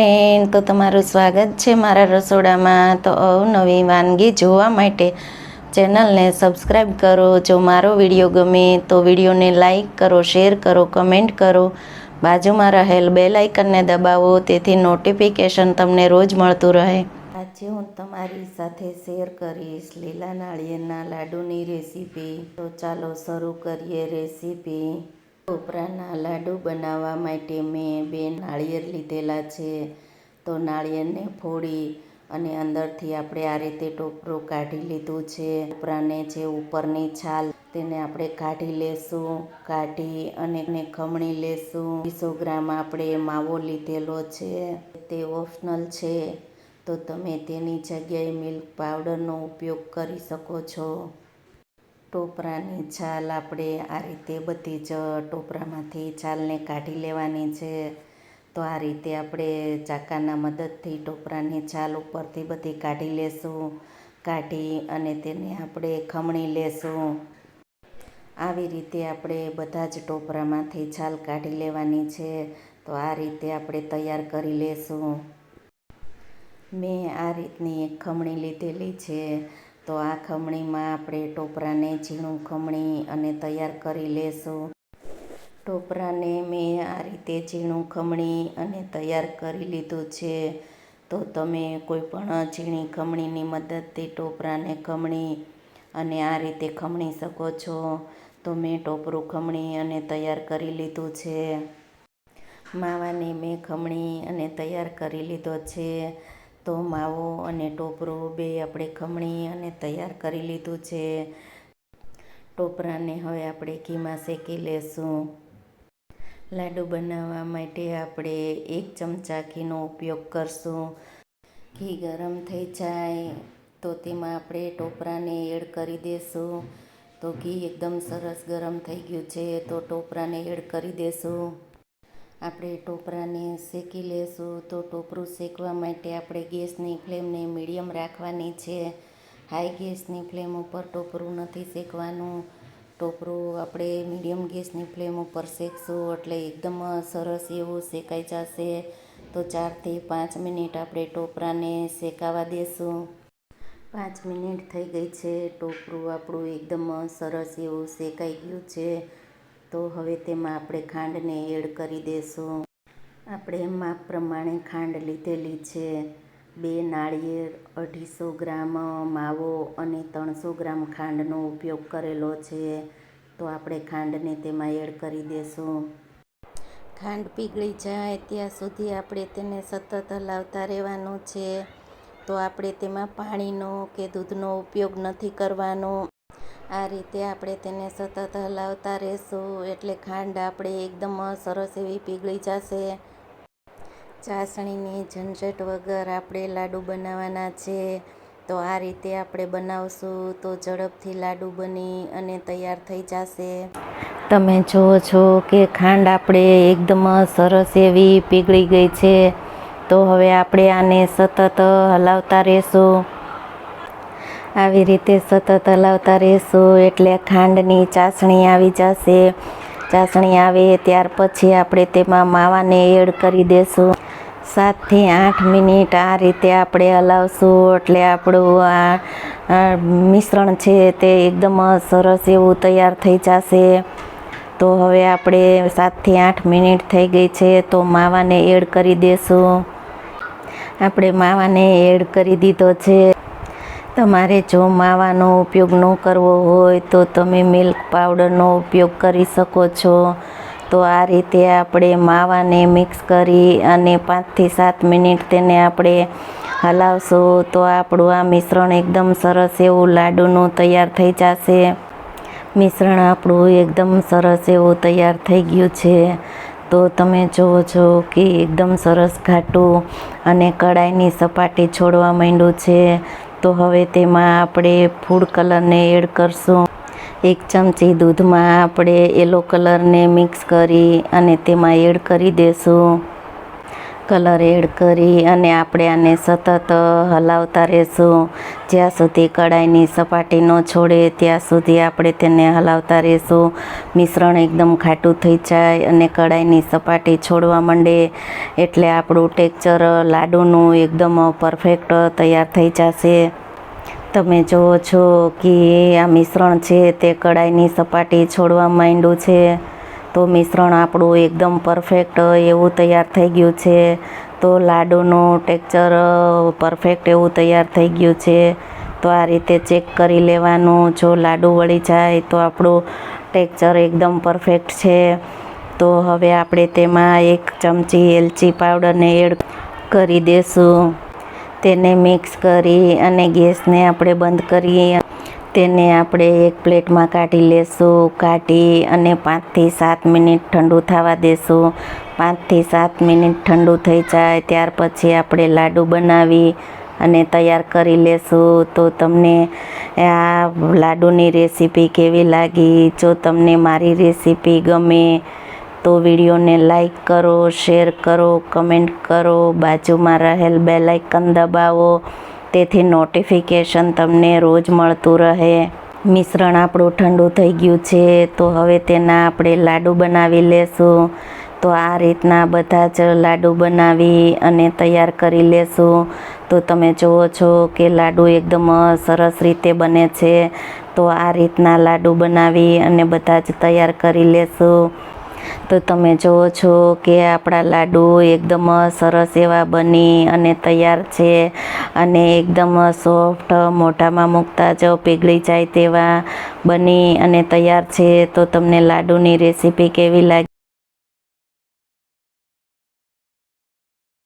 Friend, તો તમારું સ્વાગત છે મારા રસોડામાં। તો અવનવી વાનગી જોવા માટે ચેનલને સબસ્ક્રાઈબ કરો। જો મારો વિડીયો ગમે તો વિડીયોને લાઈક કરો, શેર કરો, કમેન્ટ કરો। બાજુમાં રહેલ બેલ આઇકનને દબાવો તેથી નોટિફિકેશન તમને રોજ મળતું રહે। આજે હું તમારી સાથે શેર કરીશ લીલા નાળિયેરના લાડુની રેસીપી। તો ચાલો શરૂ કરીએ રેસીપી। ટોપરાના લાડુ બનાવવા માટે મેં 2 નાળિયેર લીધેલા છે। તો નાળિયેરને ફોડી અને અંદરથી આપણે આ રીતે ટોપરું કાઢી લીધું છે। ટોપરાને જે ઉપરની છાલ તેને આપણે કાઢી લેશું। કાઢી અને ખમણી લેશું। 200 ગ્રામ આપણે માવો લીધેલો છે, તે ઓપ્શનલ છે, તો તમે તેની જગ્યાએ મિલ્ક પાવડરનો ઉપયોગ કરી શકો છો। ટોપરાની છાલ આપણે આ રીતે બધી જ ટોપરામાંથી છાલને કાઢી લેવાની છે। તો આ રીતે આપણે ચાકાના મદદથી ટોપરાની છાલ ઉપરથી બધી કાઢી લેશું। કાઢી અને તેને આપણે ખમણી લેશું। આવી રીતે આપણે બધા જ ટોપરામાંથી છાલ કાઢી લેવાની છે। તો આ રીતે આપણે તૈયાર કરી લેશું। મેં આ રીતની એક ખમણી લીધેલી છે। તો આ ખમણીમાં આપણે ટોપરાને ઝીણું ખમણી અને તૈયાર કરી લેશું। ટોપરાને મેં આ રીતે ઝીણું ખમણી અને તૈયાર કરી લીધું છે। તો તમે કોઈ પણ ઝીણી ખમણીની મદદથી ટોપરાને ખમણી અને આ રીતે ખમણી શકો છો। તો મેં ટોપરું ખમણી અને તૈયાર કરી લીધું છે। માવાને મેં ખમણી અને તૈયાર કરી લીધો છે। તો માવો અને ટોપરું બે આપણે ખમણી અને તૈયાર કરી લીધું છે। ટોપરાને હવે આપણે ઘીમાં શેકી લેશું। લાડુ બનાવવા માટે આપણે 1 ચમચા ઘીનો ઉપયોગ કરશું। ઘી ગરમ થઈ જાય તો તેમાં આપણે ટોપરાને એડ કરી દેશું। તો ઘી એકદમ સરસ ગરમ થઈ ગયું છે, તો ટોપરાને એડ કરી દેશું। આપણે ટોપરાને શેકી લેશું। તો ટોપરું શેકવા માટે આપણે ગેસની ફ્લેમને મીડિયમ રાખવાની છે। હાઈ ગેસની ફ્લેમ ઉપર ટોપરું નથી શેકવાનું। ટોપરું આપણે મીડિયમ ગેસની ફ્લેમ ઉપર શેકશું એટલે એકદમ સરસ એવું શેકાઈ જશે। તો 4 થી 5 મિનિટ આપણે ટોપરાને શેકાવા દેશું। 5 મિનિટ થઈ ગઈ છે। ટોપરું આપણું એકદમ સરસ એવું શેકાઈ ગયું છે। તો હવે તેમાં આપણે ખાંડને એડ કરી દેશું। આપણે માપ પ્રમાણે ખાંડ લીધેલી છે। 2 નાળિયેર, 250 ગ્રામ માવો અને 300 ગ્રામ ખાંડનો ઉપયોગ કરેલો છે। તો આપણે ખાંડને તેમાં એડ કરી દેશું। ખાંડ પીગળી જાય ત્યાં સુધી આપણે તેને સતત હલાવતા રહેવાનું છે। તો આપણે તેમાં પાણીનો કે દૂધનો ઉપયોગ નથી કરવાનો। આ રીતે આપણે તેને સતત હલાવતા રહેશું એટલે ખાંડ આપણે એકદમ સરસ એવી પીગળી જશે। ચાસણીની ઝંઝટ વગર આપણે લાડુ બનાવવાના છે। તો આ રીતે આપણે બનાવશું તો ઝડપથી લાડુ બની અને તૈયાર થઈ જશે। તમે જુઓ છો કે ખાંડ આપણે એકદમ સરસ એવી પીગળી ગઈ છે। તો હવે આપણે આને સતત હલાવતા રહેશું। આવી રીતે સતત હલાવતા રહેશું એટલે ખાંડની ચાસણી આવી જશે। ચાસણી આવે ત્યાર પછી આપણે તેમાં માવાને એડ કરી દેશું। 7 થી 8 મિનિટ આ રીતે આપણે હલાવશું એટલે આપણું આ મિશ્રણ છે તે એકદમ સરસ એવું તૈયાર થઈ જશે। તો હવે આપણે 7 થી 8 મિનિટ થઈ ગઈ છે। તો માવાને એડ કરી દેશું। આપણે માવાને એડ કરી દીધો છે। તમારે જો માવાનો ઉપયોગ ન કરવો હોય તો તમે મિલ્ક પાવડરનો ઉપયોગ કરી શકો છો। તો આ રીતે આપણે માવાને મિક્સ કરી અને 5 થી 7 મિનિટ તેને આપણે હલાવશું। તો આપણું આ મિશ્રણ એકદમ સરસ એવું લાડુનું તૈયાર થઈ જશે। મિશ્રણ આપણું એકદમ સરસ એવું તૈયાર થઈ ગયું છે। તો તમે જુઓ છો કે એકદમ સરસ ઘાટું અને કડાઈની સપાટી છોડવા માંડ્યું છે। તો હવે તેમાં આપણે ફૂડ કલરને એડ કરશું। 1 ચમચી દૂધમાં આપણે યલો કલરને મિક્સ કરી અને તેમાં એડ કરી દેશું। કલર એડ કરી અને આપણે આને સતત હલાવતા રહેશું. જ્યાં સુધી કડાઈની સપાટી ન છોડે ત્યાં સુધી આપણે તેને હલાવતા રહેશું. મિશ્રણ એકદમ ખાટું થઈ જાય અને કડાઈની સપાટી છોડવા માંડે એટલે આપણું ટેક્સચર લાડુનું એકદમ પરફેક્ટ તૈયાર થઈ જશે. તમે જુઓ છો કે આ મિશ્રણ છે તે કડાઈની સપાટી છોડવા માંડ્યું છે. તો મિશ્રણ આપણું એકદમ પરફેક્ટ એવું તૈયાર થઈ ગયું છે. તો લાડુનું ટેક્સચર પરફેક્ટ એવું તૈયાર થઈ ગયું છે. તો આ રીતે ચેક કરી લેવાનું. જો લાડુ વળી જાય તો આપણું ટેક્સચર એકદમ પરફેક્ટ છે. તો હવે આપણે તેમાં 1 ચમચી એલચી પાવડરને એડ કરી દેશું. તેને મિક્સ કરી અને ગેસને આપણે બંધ કરીએ. તેને આપણે એક પ્લેટમાં કાઢી લેશું. કાઢી અને 5 થી 7 મિનિટ ઠંડુ થવા દેશું. 5 થી 7 મિનિટ ઠંડુ થઈ જાય ત્યાર પછી આપણે લાડુ બનાવી અને તૈયાર કરી લેશું. તો તમને આ લાડુની રેસીપી કેવી લાગી? જો તમને મારી રેસીપી ગમે તો વિડીયોને લાઈક કરો, શેર કરો, કમેન્ટ કરો. બાજુમાં રહેલ બેલ આઇકન દબાવો તેથી નોટિફિકેશન તમને રોજ મળતું રહે. મિશ્રણ આપણું ઠંડુ થઈ ગયું છે. તો હવે તેના આપણે લાડુ બનાવી લેશું. તો આ રીતના બધા જ લાડુ બનાવી અને તૈયાર કરી લેશું. તો તમે જુઓ છો કે લાડુ એકદમ સરસ રીતે બને છે. તો આ રીતના લાડુ બનાવી અને બધા જ તૈયાર કરી લેશું. તો તમે જુઓ છો કે આપણા લાડુ એકદમ સરસ એવા બની અને તૈયાર છે અને એકદમ સોફ્ટ, મોઢામાં મૂકતા જ પીગળી જાય તેવા બની અને તૈયાર છે. તો તમને લાડુની રેસીપી કેવી લાગી?